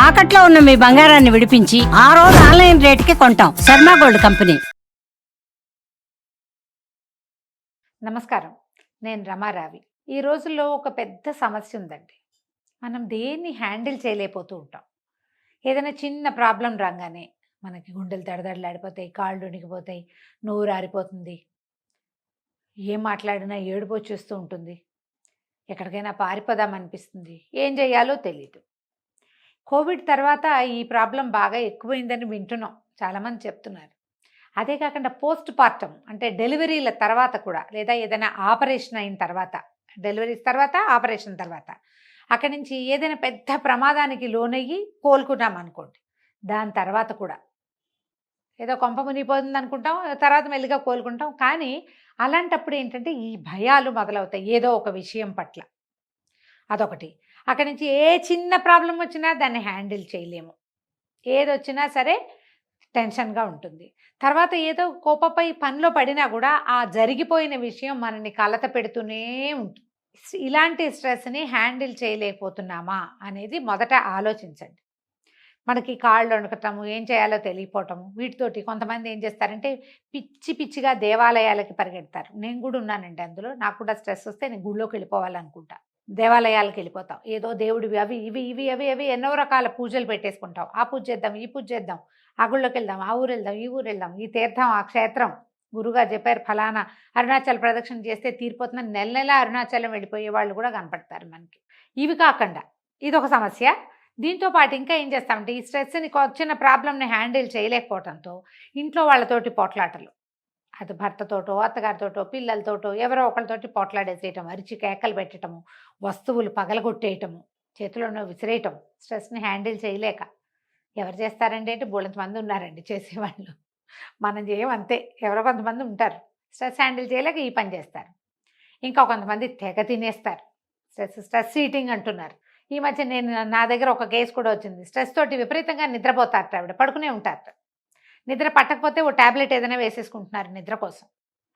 తాకట్లో ఉన్న మీ బంగారాన్ని విడిపించి ఆ రోజు ఆన్లైన్ రేటుకి కొంటాం. Sharma gold company. నమస్కారం, నేను రమారావి. ఈ రోజుల్లో ఒక పెద్ద సమస్య ఉందండి. మనం దేన్ని హ్యాండిల్ చేయలేకపోతూ ఉంటాం. ఏదైనా చిన్న ప్రాబ్లం రాగానే మనకి గుండెలు దడదడలాడిపోతాయి, కాళ్ళు వణికిపోతాయి, నోరు ఆరిపోతుంది, ఏం మాట్లాడినా ఏడుపు వచ్చేస్తూ ఉంటుంది, ఎక్కడికైనా పారిపోదామనిపిస్తుంది, ఏం చేయాలో తెలియదు. కోవిడ్ తర్వాత ఈ ప్రాబ్లం బాగా ఎక్కువైందని వింటున్నాం, చాలామంది చెప్తున్నారు. అదే కాకుండా పోస్ట్ పార్టం అంటే డెలివరీల తర్వాత కూడా, లేదా ఏదైనా ఆపరేషన్ అయిన తర్వాత, డెలివరీస్ తర్వాత ఆపరేషన్ తర్వాత అక్కడి నుంచి ఏదైనా పెద్ద ప్రమాదానికి లోనయ్యి కోలుకున్నాం అనుకోండి, దాని తర్వాత కూడా ఏదో కొంప మునిగిపోతుంది అనుకుంటాం, తర్వాత మెల్లిగా కోలుకుంటాం. కానీ అలాంటప్పుడు ఏంటంటే ఈ భయాలు మొదలవుతాయి ఏదో ఒక విషయం పట్ల. అదొకటి. అక్కడి నుంచి ఏ చిన్న ప్రాబ్లం వచ్చినా దాన్ని హ్యాండిల్ చేయలేము. ఏదొచ్చినా సరే టెన్షన్గా ఉంటుంది. తర్వాత ఏదో కోపపై పనిలో పడినా కూడా ఆ జరిగిపోయిన విషయం మనని కలత పెడుతూనే ఉంటుంది. ఇలాంటి స్ట్రెస్ని హ్యాండిల్ చేయలేకపోతున్నామా అనేది మొదట ఆలోచించండి. మనకి కాళ్ళు వణకటము, ఏం చేయాలో తెలియపోవటము, వీటితోటి కొంతమంది ఏం చేస్తారంటే పిచ్చి పిచ్చిగా దేవాలయాలకి పరిగెడతారు. నేను కూడా ఉన్నానండి అందులో. నాకు కూడా స్ట్రెస్ వస్తే నేను గుళ్ళోకి వెళ్ళిపోవాలనుకుంటా, దేవాలయాలకు వెళ్ళిపోతాం. ఏదో దేవుడివి అవి ఇవి ఇవి అవి అవి ఎన్నో రకాల పూజలు పెట్టేసుకుంటాం. ఆ పూజ చేద్దాం, ఈ పూజ చేద్దాం, ఆ గుళ్ళోకి వెళ్దాం, ఆ ఊరు వెళ్దాం, ఈ ఊరు వెళ్దాం, ఈ తీర్థం, ఆ క్షేత్రం, గురుగారు చెప్పారు ఫలానా అరుణాచల్ ప్రదక్షిణ చేస్తే తీరిపోతుందని నెల నెల అరుణాచలం వెళ్ళిపోయే వాళ్ళు కూడా కనపడతారు మనకి. ఇవి కాకుండా ఇదొక సమస్య. దీంతో పాటు ఇంకా ఏం చేస్తామంటే ఈ స్ట్రెస్ని, వచ్చిన ప్రాబ్లమ్ని హ్యాండిల్ చేయలేకపోవడంతో ఇంట్లో వాళ్ళతోటి పోట్లాటలు, అది భర్తతోటో అత్తగారితోటో పిల్లలతోటో ఎవరో ఒకరితోటి పోట్లాడేసేయటం, అరిచి కేకలు పెట్టడము, వస్తువులు పగలగొట్టేయటము, చేతిలోనో విసిరేయటం, స్ట్రెస్ని హ్యాండిల్ చేయలేక. ఎవరు చేస్తారండి అంటే బోళంతమంది ఉన్నారండి చేసేవాళ్ళు. మనం చేయమంతే, ఎవరో కొంతమంది ఉంటారు స్ట్రెస్ హ్యాండిల్ చేయలేక ఈ పని చేస్తారు. ఇంకా కొంతమంది తెగ తినేస్తారు. స్ట్రెస్ ఈటింగ్ అంటున్నారు. ఈ మధ్య నా దగ్గర ఒక కేసు కూడా వచ్చింది. స్ట్రెస్ తోటి విపరీతంగా నిద్రపోతారట, ఆవిడ పడుకునే ఉంటారట. నిద్ర పట్టకపోతే ఓ ట్యాబ్లెట్ ఏదైనా వేసేసుకుంటున్నారు నిద్ర కోసం.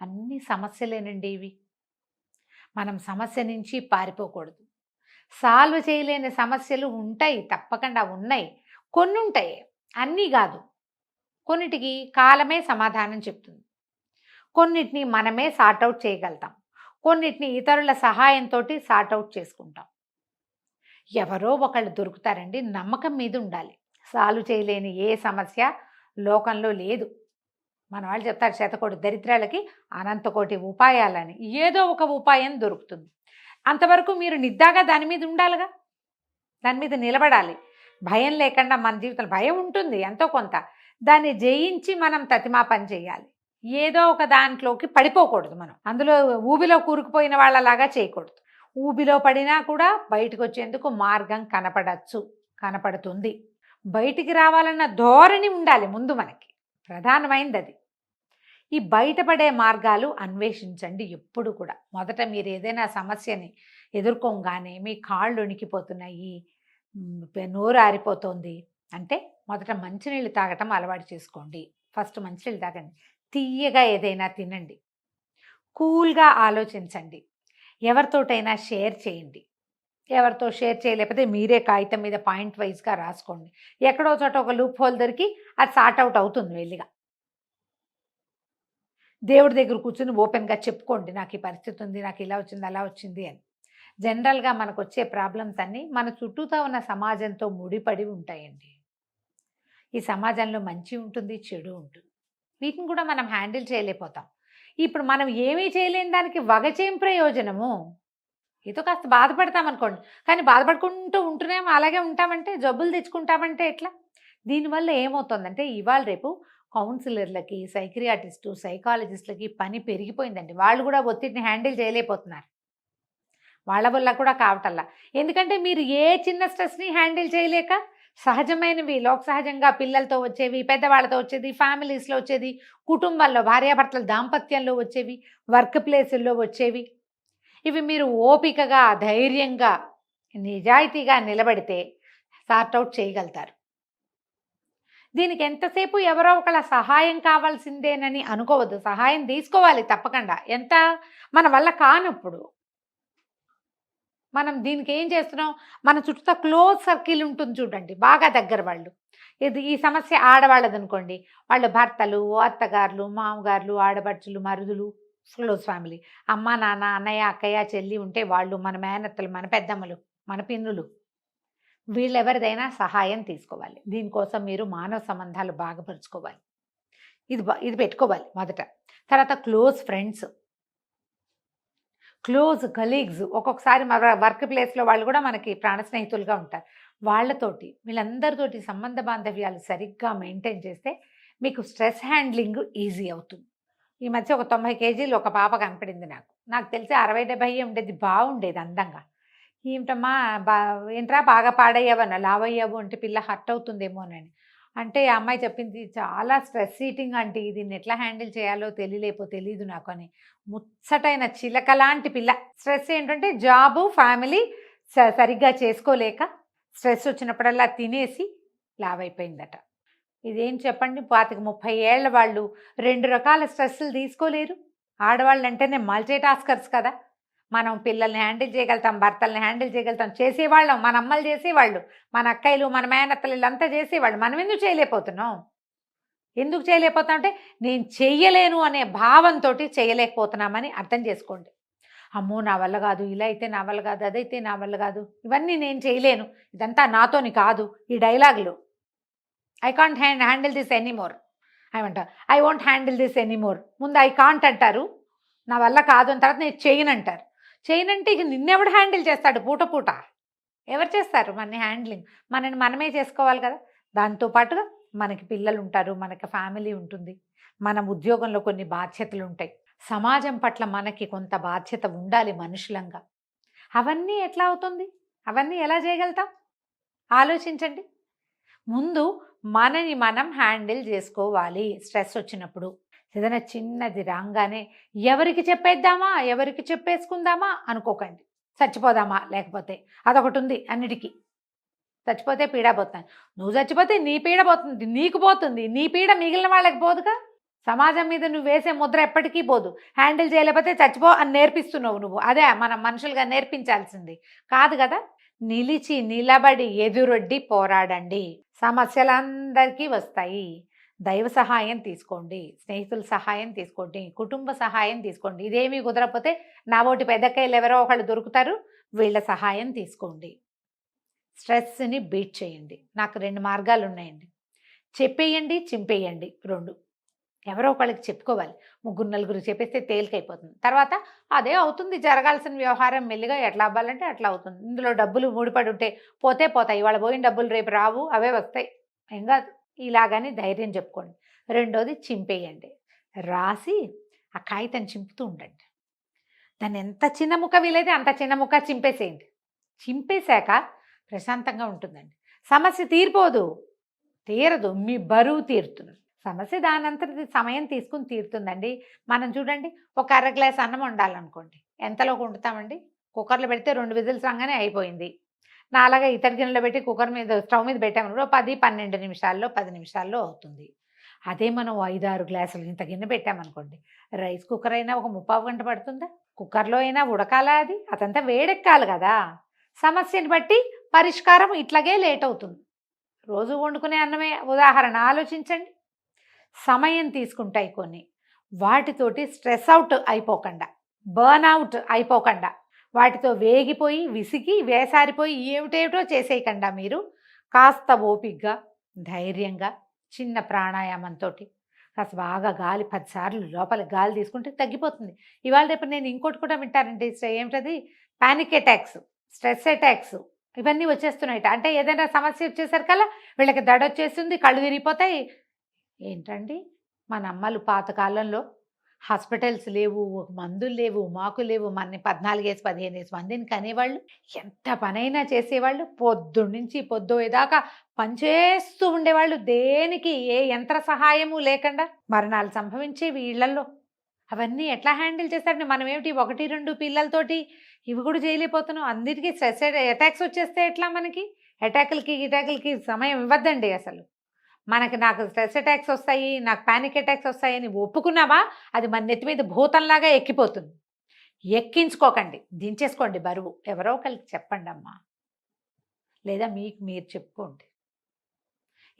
అన్ని సమస్యలేనండి ఇవి. మనం సమస్య నుంచి పారిపోకూడదు. సాల్వ్ చేయలేని సమస్యలు ఉంటాయి, తప్పకుండా ఉన్నాయి. కొన్ని ఉంటాయి, అన్నీ కాదు. కొన్నిటికి కాలమే సమాధానం చెప్తుంది. కొన్నిటిని మనమే సార్ట్అవుట్ చేయగలుగుతాం. కొన్నిటిని ఇతరుల సహాయంతో సార్ట్అవుట్ చేసుకుంటాం. ఎవరో ఒకళ్ళు దొరుకుతారండి, నమ్మకం మీద ఉండాలి. సాల్వ్ చేయలేని ఏ సమస్య లోకంలో లేదు. మన వాళ్ళు చెప్తారు శతకోటి దరిద్రాలకి అనంతకోటి ఉపాయాలని. ఏదో ఒక ఉపాయం దొరుకుతుంది. అంతవరకు మీరు నిద్దాగా దాని మీద ఉండాలిగా, దాని మీద నిలబడాలి. భయం లేకుండా మన జీవితంలో భయం ఉంటుంది ఎంతో కొంత, దాన్ని జయించి మనం తతిమా పని చేయాలి. ఏదో ఒక దాంట్లోకి పడిపోకూడదు. మనం అందులో ఊబిలో కూరుకుపోయిన వాళ్ళలాగా చేయకూడదు. ఊబిలో పడినా కూడా బయటకు వచ్చేందుకు మార్గం కనపడుతుంది. బయటికి రావాలన్న ధోరణి ఉండాలి ముందు, మనకి ప్రధానమైనది అది. ఈ బయటపడే మార్గాలు అన్వేషించండి ఎప్పుడు కూడా. మొదట మీరు ఏదైనా సమస్యని ఎదుర్కోగానే మీ కాళ్ళు వణికిపోతున్నాయి, నోరు ఆరిపోతుంది అంటే మొదట మంచినీళ్ళు తాగటం అలవాటు చేసుకోండి. ఫస్ట్ మంచినీళ్ళు తాగండి, తీయగా ఏదైనా తినండి, కూల్గా ఆలోచించండి, ఎవరితోటైనా షేర్ చేయండి. ఎవరితో షేర్ చేయలేకపోతే మీరే కాగితం మీద పాయింట్ వైజ్గా రాసుకోండి. ఎక్కడో చోట ఒక లూప్ హోల్ దొరికి అది సార్ట్అవుట్ అవుతుంది వెళ్ళిగా. దేవుడి దగ్గర కూర్చుని ఓపెన్గా చెప్పుకోండి, నాకు ఈ పరిస్థితి ఉంది, నాకు ఇలా వచ్చింది అలా వచ్చింది అని. జనరల్గా మనకు వచ్చే ప్రాబ్లమ్స్ అన్నీ మన చుట్టూతో ఉన్న సమాజంతో ముడిపడి ఉంటాయండి. ఈ సమాజంలో మంచి ఉంటుంది, చెడు ఉంటుంది. వీటిని కూడా మనం హ్యాండిల్ చేయలేకపోతాం. ఇప్పుడు మనం ఏమీ చేయలేని దానికి వగచేం ప్రయోజనము? ఏదో కాస్త బాధపడతామనుకోండి, కానీ బాధపడుకుంటూ ఉంటూనేమో అలాగే ఉంటామంటే, జబ్బులు తెచ్చుకుంటామంటే ఎట్లా? దీనివల్ల ఏమవుతుందంటే ఇవాళ రేపు కౌన్సిలర్లకి, సైకియాట్రిస్టు, సైకాలజిస్టులకి పని పెరిగిపోయిందండి. వాళ్ళు కూడా ఒత్తిడిని హ్యాండిల్ చేయలేకపోతున్నారు. వాళ్ళ వల్ల కూడా కావటల్లా. ఎందుకంటే మీరు ఏ చిన్న స్ట్రెస్ని హ్యాండిల్ చేయలేక, సహజమైనవి లోక సహజంగా పిల్లలతో వచ్చేవి, పెద్దవాళ్ళతో వచ్చేది, ఫ్యామిలీస్లో వచ్చేది, కుటుంబాల్లో భార్యాభర్తల దాంపత్యంలో వచ్చేవి, వర్క్ ప్లేసుల్లో వచ్చేవి, ఇవి మీరు ఓపికగా, ధైర్యంగా, నిజాయితీగా నిలబడితే సార్ట్అవుట్ చేయగలుగుతారు. దీనికి ఎంతసేపు ఎవరో ఒకళ్ళ సహాయం కావాల్సిందేనని అనుకోవద్దు. సహాయం తీసుకోవాలి తప్పకుండా, ఎంత మన వల్ల కానప్పుడు. మనం దీనికి ఏం చేస్తున్నాం, మన చుట్టూ క్లోజ్ సర్కిల్ ఉంటుంది చూడండి, బాగా దగ్గర వాళ్ళు. ఈ సమస్య ఆడవాళ్ళది అనుకోండి, వాళ్ళ భర్తలు, అత్తగారులు, మామగారులు, ఆడపడుచులు, మరుదులు, క్లోజ్ ఫ్యామిలీ. అమ్మ, నాన్న, అన్నయ్య, అక్కయ్య, చెల్లి ఉంటే వాళ్ళు, మన మేనత్తలు, మన పెద్దమ్మలు, మన పిన్నులు, వీళ్ళెవరిదైనా సహాయం తీసుకోవాలి. దీనికోసం మీరు మానవ సంబంధాలు బాగుపరుచుకోవాలి. ఇది పెట్టుకోవాలి మొదట. తర్వాత క్లోజ్ ఫ్రెండ్స్, క్లోజ్ కలీగ్స్. ఒక్కొక్కసారి మన వర్క్ ప్లేస్లో వాళ్ళు కూడా మనకి ప్రాణ స్నేహితులుగా ఉంటారు. వాళ్ళతోటి, వీళ్ళందరితోటి సంబంధ బాంధవ్యాలు సరిగ్గా మెయింటైన్ చేస్తే మీకు స్ట్రెస్ హ్యాండ్లింగ్ ఈజీ అవుతుంది. ఈ మధ్య ఒక 90 కేజీలు ఒక పాప కనపడింది నాకు తెలిసి 60-70 ఉండేది, బాగుండేది అందంగా. ఏమిటమ్మా ఏంట్రా బాగా పాడయ్యావన్న, లావయ్యావు అంటే పిల్ల హర్ట్ అవుతుందేమోనని అంటే ఆ అమ్మాయి చెప్పింది, చాలా స్ట్రెస్ ఈటింగ్ అంటే దీన్ని ఎట్లా హ్యాండిల్ చేయాలో తెలియదు నాకు అని. ముచ్చటైన చిలక లాంటి పిల్ల. స్ట్రెస్ ఏంటంటే జాబు, ఫ్యామిలీ సరిగ్గా చేసుకోలేక స్ట్రెస్ వచ్చినప్పుడల్లా తినేసి లావైపోయిందట. ఇదేం చెప్పండి, 25-30 ఏళ్ల వాళ్ళు 2 రకాల స్ట్రెస్సులు తీసుకోలేరు. ఆడవాళ్ళు అంటేనే మల్టీ టాస్కర్స్ కదా. మనం పిల్లల్ని హ్యాండిల్ చేయగలుగుతాం, భర్తల్ని హ్యాండిల్ చేయగలుగుతాం, చేసేవాళ్ళం, మన అమ్మలు చేసేవాళ్ళు, మన అక్కయ్యలు, మన మేనత్తలు వీళ్ళంతా చేసేవాళ్ళు. మనం ఎందుకు చేయలేకపోతున్నాం? అంటే నేను చెయ్యలేను అనే భావంతో చేయలేకపోతున్నామని అర్థం చేసుకోండి. అమ్మో నా వల్ల కాదు, ఇలా అయితే నా వల్ల కాదు, అదైతే నా వల్ల కాదు, ఇవన్నీ నేను చేయలేను, ఇదంతా నాతోని కాదు, ఈ డైలాగులు. I can't handle this anymore I won't handle this anymore. ముందు ఐ కాంట్ అంటారు, నా వల్ల కాదు అని, తర్వాత నేను చేయను అంటారు. చేయనంటే ఇక నిన్నెవడు హ్యాండిల్ చేస్తాడు? పూట ఎవరు చేస్తారు మన హ్యాండ్లింగ్? మనమే చేసుకోవాలి కదా. దాంతోపాటుగా మనకి పిల్లలు ఉంటారు, మనకి ఫ్యామిలీ ఉంటుంది, మన ఉద్యోగంలో కొన్ని బాధ్యతలు ఉంటాయి, సమాజం పట్ల మనకి కొంత బాధ్యత ఉండాలి మనుషులంగా. అవన్నీ ఎట్లా అవుతుంది? అవన్నీ ఎలా చేయగలుగుతాం? ఆలోచించండి. ముందు మనని మనం హ్యాండిల్ చేసుకోవాలి. స్ట్రెస్ వచ్చినప్పుడు ఏదైనా చిన్నది రాగానే ఎవరికి చెప్పేద్దామా, ఎవరికి చెప్పేసుకుందామా అనుకోకండి. చచ్చిపోదామా, లేకపోతే అదొకటి ఉంది అన్నిటికీ. చచ్చిపోతే పీడ పోతాను, నువ్వు చచ్చిపోతే నీ పీడ పోతుంది, నీకు పోతుంది, నీ పీడ మిగిలిన వాళ్ళకి పోదుగా. సమాజం మీద నువ్వు వేసే ముద్ర ఎప్పటికీ పోదు. హ్యాండిల్ చేయలేకపోతే చచ్చిపో అని నేర్పిస్తున్నావు నువ్వు. అదే మనం మనుషులుగా నేర్పించాల్సింది కాదు కదా. నిలిచి నిలబడి ఎదురొడ్డి పోరాడండి. సమస్యలందరికీ వస్తాయి. దైవ సహాయం తీసుకోండి, స్నేహితుల సహాయం తీసుకోండి, కుటుంబ సహాయం తీసుకోండి. ఇదేమీ కుదరకపోతే నా ఓటి పెద్దకాయలు ఎవరో ఒకళ్ళు దొరుకుతారు, వీళ్ళ సహాయం తీసుకోండి. స్ట్రెస్ని బీట్ చేయండి. నాకు 2 మార్గాలు ఉన్నాయండి. చెప్పేయండి, చింపేయండి, 2. ఎవరో ఒకళ్ళకి చెప్పుకోవాలి. 3-4 చెప్పేస్తే తేలికైపోతుంది. తర్వాత అదే అవుతుంది, జరగాల్సిన వ్యవహారం మెల్లిగా ఎట్లా అవ్వాలంటే అట్లా అవుతుంది. ఇందులో డబ్బులు ముడిపడి ఉంటే పోతాయి. ఇవాళ పోయిన డబ్బులు రేపు రావు, అవే వస్తాయి, ఏం కాదు, ఇలాగని ధైర్యం చెప్పుకోండి. 2వది చింపేయండి. రాసి ఆ కాగితం చింపుతూ ఉండండి. దాన్ని ఎంత చిన్న ముక్క వీలైతే అంత చిన్న ముక్క చింపేసేయండి. చింపేశాక ప్రశాంతంగా ఉంటుందండి. సమస్య తీరదు, మీ బరువు తీరుతుంది. సమస్య దానంతటి సమయం తీసుకుని తీరుతుందండి. మనం చూడండి, ఒక అర గ్లాస్ అన్నం వండాలనుకోండి, ఎంతలోకి వండుతామండి? కుక్కర్లో పెడితే 2 విజిల్స్ రాగానే అయిపోయింది. నాలాగా ఇతడి గిన్నెలో పెట్టి కుక్కర్ మీద స్టవ్ మీద పెట్టామనుకో 10-12 నిమిషాల్లో 10 నిమిషాల్లో అవుతుంది. అదే మనం 5-6 గ్లాసులు ఇంత గిన్నె పెట్టామనుకోండి, రైస్ కుక్కర్ అయినా ఒక 30 గంట పడుతుందా? కుక్కర్లో అయినా ఉడకాలా? అదంతా వేడెక్కాలి కదా. సమస్యని బట్టి పరిష్కారం ఇట్లాగే లేట్ అవుతుంది. రోజు వండుకునే అన్నమే ఉదాహరణ ఆలోచించండి. సమయం తీసుకుంటాయి కొన్ని. వాటితోటి స్ట్రెస్ అవుట్ అయిపోకుండా, బర్న్అవుట్ అయిపోకుండా, వాటితో వేగిపోయి విసిగి వేసారిపోయి ఏమిటేమిటో చేసేయకుండా మీరు కాస్త ఓపికగా, ధైర్యంగా, చిన్న ప్రాణాయామంతో కాస్త బాగా గాలి 10 సార్లు లోపలికి గాలి తీసుకుంటే తగ్గిపోతుంది. ఇవాళ రేపు నేను ఇంకోటి కూడా వింటానండి, ఏమిటది, పానిక్ అటాక్స్, స్ట్రెస్ అటాక్స్, ఇవన్నీ వచ్చేస్తున్నాయి. అంటే ఏదైనా సమస్య వచ్చేసరికల్లా వీళ్ళకి దడొచ్చేస్తుంది, కళ్ళు తిరిగిపోతాయి. ఏంటండి, మన అమ్మలు పాతకాలంలో హాస్పిటల్స్ లేవు, మందులు లేవు, మాకు లేవు, మన 14-15 మందిని కనేవాళ్ళు, ఎంత పనైనా చేసేవాళ్ళు, పొద్దున్నుంచి పొద్దుదాకా పనిచేస్తూ ఉండేవాళ్ళు, దేనికి ఏ యంత్ర సహాయము లేకుండా. మరణాలు సంభవించేవి ఇళ్లలో. అవన్నీ ఎట్లా హ్యాండిల్ చేస్తారండి? మనం ఏమిటి 1-2 పిల్లలతోటి ఇవి కూడా చేయలేకపోతున్నాం. అన్నిటికీ స్ట్రెస్ అటాక్స్ వచ్చేస్తే ఎట్లా? మనకి అటాకులకి సమయం ఇవ్వద్దండి అసలు. నాకు స్ట్రెస్ అటాక్స్ వస్తాయి, నాకు పానిక్ అటాక్స్ వస్తాయని ఒప్పుకున్నావా, అది మన నెత్తి మీద భూతంలాగా ఎక్కిపోతుంది. ఎక్కించుకోకండి, దించేసుకోండి బరువు. ఎవరో ఒకరికి చెప్పండి అమ్మా, లేదా మీకు మీరు చెప్పుకోండి.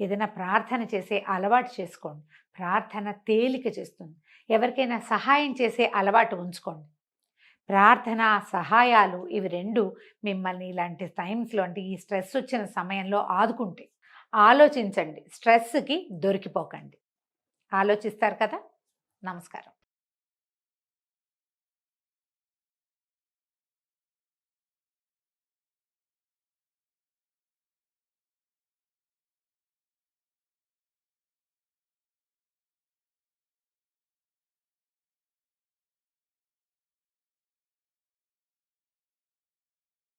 ఏదైనా ప్రార్థన చేసే అలవాటు చేసుకోండి. ప్రార్థన తేలిక చేస్తుంది. ఎవరికైనా సహాయం చేసే అలవాటు ఉంచుకోండి. ప్రార్థన, సహాయాలు ఇవి 2 మిమ్మల్ని ఇలాంటి టైమ్స్‌లో, అంటే ఈ స్ట్రెస్ వచ్చిన సమయంలో ఆదుకుంటాయి. ఆలోచించండి, స్ట్రెస్‌కి దొరికిపోకండి. ఆలోచిస్తారు కదా? నమస్కారం.